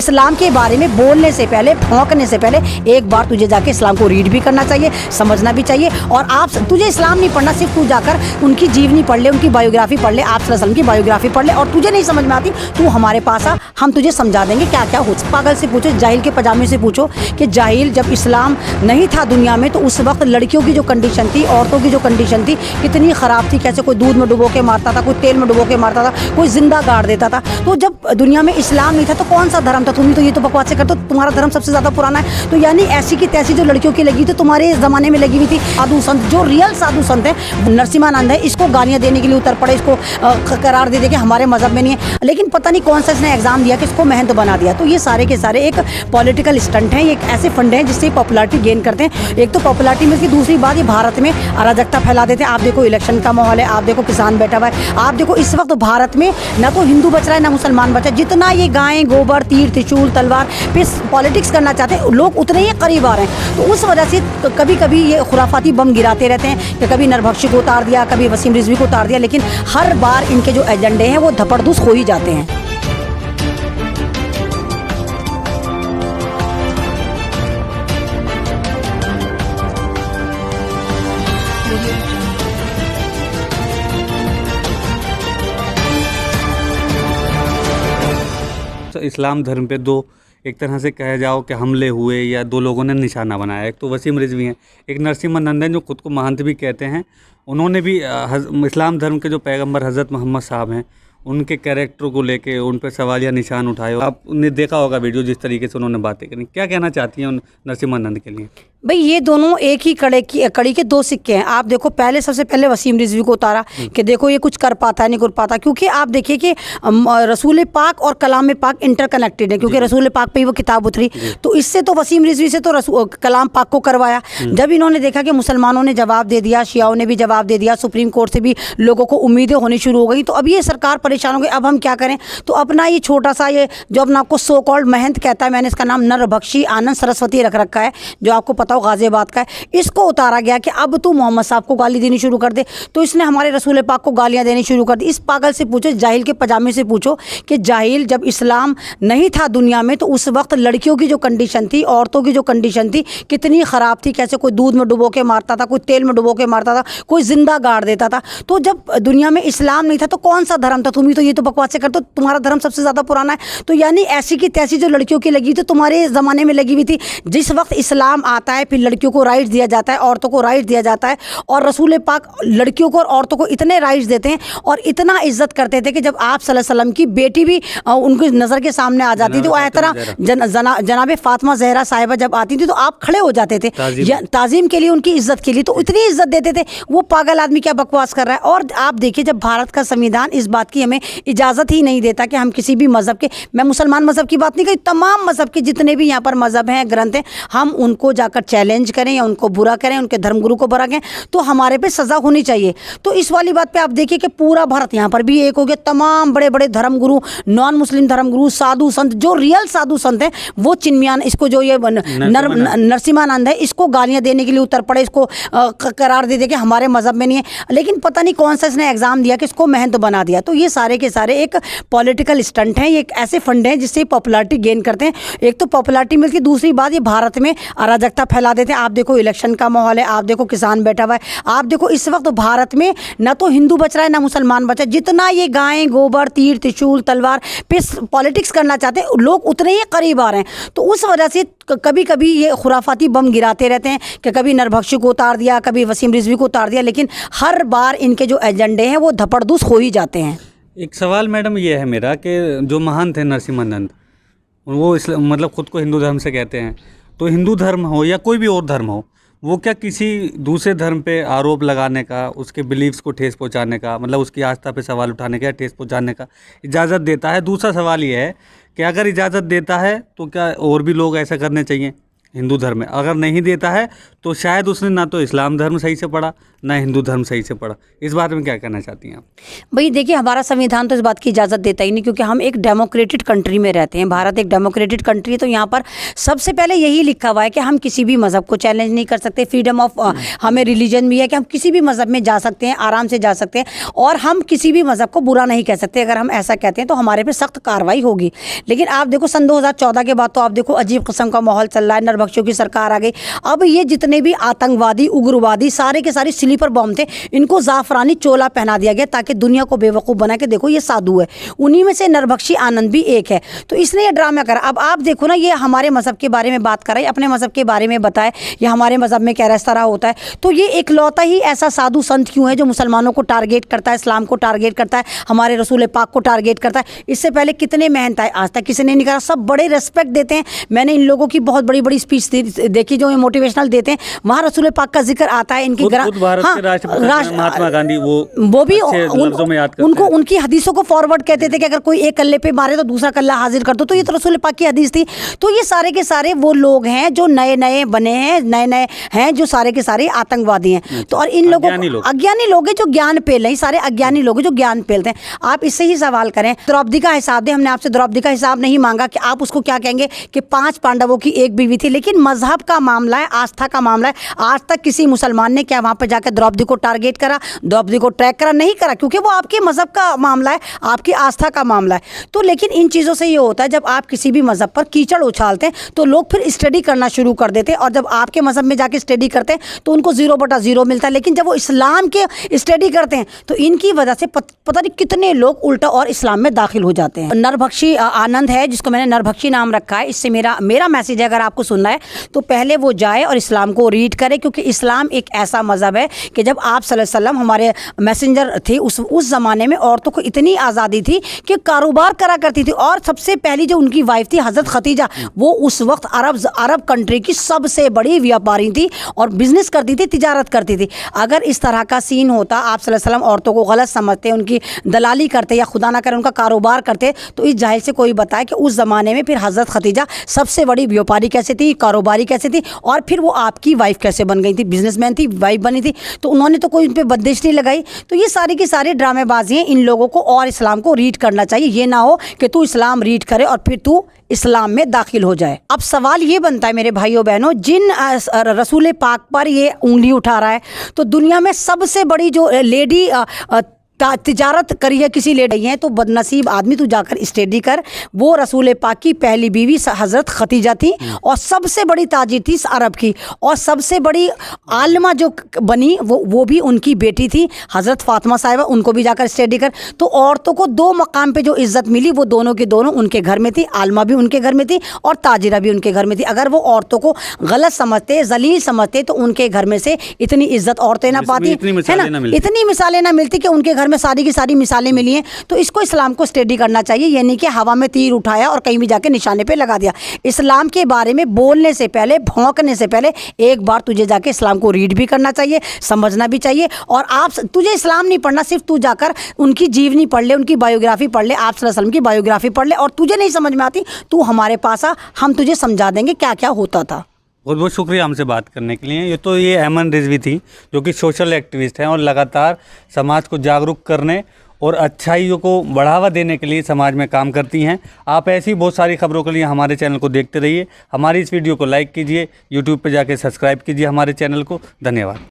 इस्लाम के बारे में बोलने से पहले, भौंकने से पहले एक बार तुझे जाके इस्लाम को रीड भी करना चाहिए, समझना भी चाहिए। और आप तुझे इस्लाम नहीं पढ़ना, सिर्फ तू जाकर उनकी जीवनी पढ़ ले, उनकी बायोग्राफी पढ़ ले, आप सल्लल्लाहु अलैहि वसल्लम की बायोग्राफी पढ़ ले। और तुझे नहीं समझ में आती, तू हमारे पास आ, हम तुझे समझा देंगे क्या क्या हो। पागल से पूछो, जाहिल के पजामे से पूछो कि जाहिल जब इस्लाम नहीं था दुनिया में तो उस वक्त लड़कियों की जो कंडीशन थी, औरतों की जो कंडीशन थी, कितनी ख़राब थी। कैसे कोई दूध में डुबो के मारता था, कोई तेल में डुबो के मारता था, कोई जिंदा गाड़ देता था। तो जब दुनिया में इस्लाम नहीं था तो कौन सा धर्म था? तुम तो ये तो बकवास करते हो, तुम्हारा धर्म सबसे ज़्यादा पुराना है। तो यानी ऐसी की तैसी जो लड़कियों की लगी थी तुम्हारे ज़माने में लगी हुई थी। साधु संत, जो रियल साधु संत हैं, नरसिम्हानंद है, इसको गालियाँ देने के लिए उतर पड़े, इसको करार दे कि हमारे मज़हब में नहीं है। लेकिन पता नहीं कौन सा इसने एग्ज़ाम दिया कि इसको महंत बना दिया। तो ये सारे के सारे एक पॉलिटिकल स्टंट हैं, ये एक ऐसे फंड हैं जिससे पॉपुलैरिटी गेन करते हैं। एक तो पॉपुलैरिटी में, इसकी दूसरी बात ये भारत में अराजकता फैला देते हैं। आप देखो इलेक्शन का माहौल है, आप देखो किसान बैठा हुआ है, आप देखो इस वक्त भारत में ना तो हिंदू बच रहा है ना मुसलमान बचा है। जितना ये गायें गोबर तीर त्रिशूल तलवार पे पॉलिटिक्स करना चाहते हैं लोग, उतने ही करीब आ रहे हैं। तो उस वजह से कभी कभी ये खुराफाती बम गिराते रहते हैं कि कभी नरभक्षी को उतार दिया, कभी वसीम रिजवी को उतार दिया, लेकिन हर बार इनके जो एजेंडे हैं वो धपड़धूस हो ही जाते हैं। तो इस्लाम धर्म पे दो एक तरह से कहे जाओ कि हमले हुए या दो लोगों ने निशाना बनाया। एक तो वसीम रिजवी हैं, एक नरसिम्हानंद हैं जो खुद को महंत भी कहते हैं। उन्होंने भी इस्लाम धर्म के जो पैगंबर हज़रत मोहम्मद साहब हैं उनके कैरेक्टर को लेके उन पर सवालिया निशान उठाए। आपने देखा होगा वीडियो जिस तरीके से उन्होंने बातें करी। क्या कहना चाहती हैं उन नरसिम्हानंद के लिए? भाई ये दोनों एक ही कड़ी के दो सिक्के हैं। आप देखो पहले, सबसे पहले वसीम रिजवी को उतारा कि देखो ये कुछ कर पाता है नहीं कर पाता, क्योंकि आप देखिए कि रसूल पाक और कलाम पाक इंटरकनेक्टेड है, क्योंकि रसूल पाक पे ही वो किताब उतरी। तो इससे तो वसीम रिजवी से तो कलाम पाक को करवाया। जब इन्होंने देखा कि मुसलमानों ने जवाब दे दिया, शियाओं ने भी जवाब दे दिया, सुप्रीम कोर्ट से भी लोगों को उम्मीदें होनी शुरू हो गई, तो अब ये सरकार परेशान हो गई। अब हम क्या करें? तो अपना ये छोटा सा, ये जो अपना आपको सो कॉल्ड महंत कहता है, मैंने इसका नाम नरभक्षी आनंद सरस्वती रख रखा है, जो आपको पता हो गाजियाबाद का है, इसको उतारा गया कि अब तू मोहम्मद साहब को गाली देनी शुरू कर दे। तो इसने हमारे रसूल पाक को गालियां देनी शुरू कर दी। इस पागल से पूछो, जाहिल के पजामे से पूछो कि जाहिल जब इस्लाम नहीं था दुनिया में तो उस वक्त लड़कियों की जो कंडीशन थी, औरतों की जो कंडीशन थी, कितनी ख़राब थी। कैसे कोई दूध में डुबो के मारता था, कोई तेल में डुबो के मारता था, कोई जिंदा गाड़ देता था। तो जब दुनिया में इस्लाम नहीं था तो कौन सा धर्म था? तुम तो ये तो बकवास करते हो, तुम्हारा धर्म सबसे ज़्यादा पुराना है। तो यानी ऐसी की तैसी जो लड़कियों की लगी थी तुम्हारे ज़माने में लगी हुई थी। जिस वक्त इस्लाम आता है फिर लड़कियों को राइट्स दिया जाता है, औरतों को राइट्स दिया जाता है, और रसूल पाक लड़कियों को और औरतों को इतने राइट्स देते हैं और इतना इज्जत करते थे कि जब आप सल्लल्लाहु अलैहि वसल्लम की बेटी भी उनकी नज़र के सामने आ जाती थी, वो तरह जनाब फातिमा ज़हरा साहिबा जब आती थी तो आप खड़े हो जाते थे ताज़ीम के लिए, उनकी इज्जत के लिए। तो इतनी इज्जत देते थे। वो पागल आदमी क्या बकवास कर रहा है? और आप देखिए जब भारत का संविधान इस बात की हमें इजाज़त ही नहीं देता कि हम किसी भी मज़हब के, मैं मुसलमान मज़हब की बात नहीं करी, तमाम मज़हब के जितने भी यहाँ पर मज़हब हैं, ग्रंथ हैं, हम उनको जाकर चैलेंज करें या उनको बुरा करें, उनके धर्मगुरु को बुरा करें तो हमारे पे सज़ा होनी चाहिए। तो इस वाली बात पे आप देखिए कि पूरा भारत यहाँ पर भी एक हो गया। तमाम बड़े बड़े धर्मगुरु, नॉन मुस्लिम धर्मगुरु, साधु संत, जो रियल साधु संत हैं, वो चिन्मयान, इसको जो ये नरसिम्हानंद है, इसको गालियाँ देने के लिए उतर पड़े, इसको करार दे कि हमारे मज़हब में नहीं है। लेकिन पता नहीं कौन सा इसने एग्ज़ाम दिया कि इसको महंत बना दिया। तो ये सारे के सारे एक पॉलिटिकल स्टंट हैं, ये एक ऐसे फंड हैं जिससे पॉपुलैरिटी गेन करते हैं। एक तो पॉपुलैरिटी मिलती, दूसरी बात ये भारत में अराजकता फैला देते हैं। आप देखो इलेक्शन का माहौल है, आप देखो किसान बैठा हुआ है, आप देखो इस वक्त भारत में ना तो हिंदू बच रहा है ना मुसलमान बचा है। जितना ये गायें गोबर तीर त्रिशूल तलवार पे पॉलिटिक्स करना चाहते हैं लोग, उतने ही करीब आ रहे हैं। तो उस वजह से कभी कभी ये खुराफाती बम गिराते रहते हैं कि कभी नरभक्षी को उतार दिया, कभी वसीम रिजवी को उतार दिया, लेकिन हर बार इनके जो एजेंडे हैं वो धपड़धूस हो ही जाते हैं। एक सवाल मैडम ये है मेरा कि जो महंत है नरसिम्हानंद, वो मतलब खुद को हिंदू धर्म से कहते हैं, तो हिंदू धर्म हो या कोई भी और धर्म हो, वो क्या किसी दूसरे धर्म पे आरोप लगाने का, उसके बिलीव्स को ठेस पहुंचाने का, मतलब उसकी आस्था पे सवाल उठाने का, ठेस पहुंचाने का इजाज़त देता है? दूसरा सवाल ये है कि अगर इजाज़त देता है तो क्या और भी लोग ऐसा करने चाहिए? हिंदू धर्म है। अगर नहीं देता है तो शायद उसने ना तो इस्लाम धर्म सही से पढ़ा, ना हिंदू धर्म सही से पढ़ा। इस बारे में क्या कहना चाहती हैं आप? भाई देखिए, हमारा संविधान तो इस बात की इजाज़त देता ही नहीं, क्योंकि हम एक डेमोक्रेटिक कंट्री में रहते हैं। भारत एक डेमोक्रेटिक कंट्री है, तो यहाँ पर सबसे पहले यही लिखा हुआ है कि हम किसी भी मज़हब को चैलेंज नहीं कर सकते। फ्रीडम ऑफ हमें रिलीजन भी है कि हम किसी भी मज़हब में जा सकते हैं, आराम से जा सकते हैं, और हम किसी भी मज़हब को बुरा नहीं कह सकते। अगर हम ऐसा कहते हैं तो हमारे पे सख्त कार्रवाई होगी। लेकिन आप देखो, सन 2014 के बाद तो आप देखो अजीब किस्म का माहौल चल रहा है, नरभक्षियों की सरकार आ गई। अब ये जितने भी आतंकवादी, उग्रवादी, सारे के सारे स्लीपर बॉम्ब थे, इनको जाफरानी चोला पहना दिया गया ताकि दुनिया को बेवकूफ़ बना के देखो ये साधु है। उन्हीं में से नरभक्षी आनंद भी एक है। तो इसने ये ड्रामा करा। अब आप देखो ना, ये हमारे मज़हब के बारे में बात कर रहा है, अपने मज़हब के बारे में बताए, या हमारे मज़हब में क्या इस तरह होता है। तो ये इकलौता ही ऐसा साधु संत क्यों है जो मुसलमानों को टारगेट करता है, इस्लाम को टारगेट करता है, हमारे रसूल पाक को टारगेट करता है? इससे पहले कितने मेहनत आए, आज तक किसी ने नहीं करा। सब बड़े रेस्पेक्ट देते हैं। मैंने इन लोगों की बहुत बड़ी बड़ी स्पीच देखी जो मोटिवेशनल देते हैं, वहाँ रसूल पाक का जिक्र आता है। इनकी महात्मा गांधी वो भी उनको उनकी हदीसों को फॉरवर्ड कहते थे कि अगर कोई एक कल्ले पे मारे तो दूसरा कल्ला हाजिर कर दो। तो ये तो रसूल पाक की हदीस थी। तो ये सारे के सारे वो लोग हैं जो नए नए बने हैं, नए नए हैं जो सारे के सारे आतंकवादी हैं। तो और इन लोगों अज्ञानी लोग हैं जो ज्ञान पेल नहीं, सारे अज्ञानी लोग हैं जो ज्ञान पेलते हैं। आप इससे ही सवाल करें, द्रौपदी का हिसाब दे। हमने आपसे द्रौपदी का हिसाब नहीं मांगा कि आप उसको क्या कहेंगे कि 5 पांडवों की एक बीवी थी। लेकिन मजहब का मामला है, आस्था का मामला है। आज तक किसी मुसलमान ने क्या वहां पर जाकर द्रौपदी को टारगेट करा, द्रौपदी को ट्रैक करा? नहीं करा, क्योंकि वो आपके मजहब का मामला है, आपकी आस्था का मामला है। तो लेकिन इन चीज़ों से ये होता है, जब आप किसी भी मजहब पर कीचड़ उछालते हैं तो लोग फिर स्टडी करना शुरू कर देते हैं, और जब आपके मजहब में जाके स्टडी करते हैं तो उनको 0/0 मिलता है। लेकिन जब वो इस्लाम के स्टडी करते हैं तो इनकी वजह से पता नहीं कितने लोग उल्टा और इस्लाम में दाखिल हो जाते हैं। नरभक्षी आनंद है, जिसको मैंने नरभक्षी नाम रखा है। इससे मेरा मैसेज है, अगर आपको सुनना है तो पहले वो जाए और इस्लाम को रीड करे, क्योंकि इस्लाम एक ऐसा मजहब है कि जब आप सल्लल्लाहु अलैहि वसल्लम हमारे मैसेंजर थे, उस ज़माने में औरतों को इतनी आज़ादी थी कि कारोबार करा करती थी। और सबसे पहली जो उनकी वाइफ थी हज़रत खतीजा, वो उस वक्त अरब कंट्री की सबसे बड़ी व्यापारी थी और बिजनेस करती थी, तिजारत करती थी। अगर इस तरह का सीन होता, आप सल्लल्लाहु अलैहि वसल्लम औरतों को गलत समझते, उनकी दलाली करते, या खुदा ना करे उनका कारोबार करते, तो इस जाहिल से कोई बताए कि उस ज़माने में फिर हज़रत खतीजा सबसे बड़ी व्यापारी कैसे थी, कारोबारी कैसे थी, और फिर वो आपकी वाइफ कैसे बन गई थी, बिजनेसमैन थी, वाइफ बनी थी। तो उन्होंने तो कोई उन पर बंदिश नहीं लगाई। तो ये सारी की सारी ड्रामेबाजी हैं। इन लोगों को और इस्लाम को रीड करना चाहिए। ये ना हो कि तू इस्लाम रीड करे और फिर तू इस्लाम में दाखिल हो जाए। अब सवाल ये बनता है मेरे भाइयों बहनों, जिन रसूल पाक पर ये उंगली उठा रहा है, तो दुनिया में सबसे बड़ी जो लेडी तिजारत करी है किसी लेडी है, तो बदनसीब आदमी तू जाकर स्टडी कर। वो रसूल पाक की पहली बीवी हज़रत खतीजा थी, और सबसे बड़ी ताजिर थी अरब की, और सबसे बड़ी आलिमा जो बनी वो भी उनकी बेटी थी हज़रत फातिमा साहिबा। उनको भी जाकर स्टडी कर। तो औरतों को 2 मकाम पे जो इज़्ज़त मिली, वो दोनों के दोनों उनके घर में थी। आलिमा भी उनके घर में थी और ताजिरा भी उनके घर में थी। अगर वो औरतों को गलत समझते, जलील समझते, तो उनके घर में से इतनी इज़्ज़त औरतें ना पाती, है ना, इतनी मिसालें ना मिलती कि उनके घर में सारी की सारी मिसालें मिली हैं। तो इसको इस्लाम को स्टडी करना चाहिए, ये नहीं कि हवा में तीर उठाया और कहीं भी जाके निशाने पे लगा दिया। इस्लाम के बारे में बोलने से पहले, भौंकने से पहले एक बार तुझे जाके इस्लाम को रीड भी करना चाहिए, समझना भी चाहिए। और तुझे इस्लाम नहीं पढ़ना, सिर्फ तू जाकर उनकी जीवनी पढ़ ले, उनकी बायोग्राफी पढ़ ले, आप सल्लल्लाहु अलैहि वसल्लम की बायोग्राफी पढ़ ले, और तुझे नहीं समझ में आती तू हमारे पास आ, हम तुझे समझा देंगे क्या क्या होता था। बहुत बहुत शुक्रिया हमसे बात करने के लिए। ये अमन रिजवी थी, जो कि सोशल एक्टिविस्ट हैं और लगातार समाज को जागरूक करने और अच्छाइयों को बढ़ावा देने के लिए समाज में काम करती हैं। आप ऐसी बहुत सारी खबरों के लिए हमारे चैनल को देखते रहिए। हमारी इस वीडियो को लाइक कीजिए, यूट्यूब पर जाके सब्सक्राइब कीजिए हमारे चैनल को। धन्यवाद।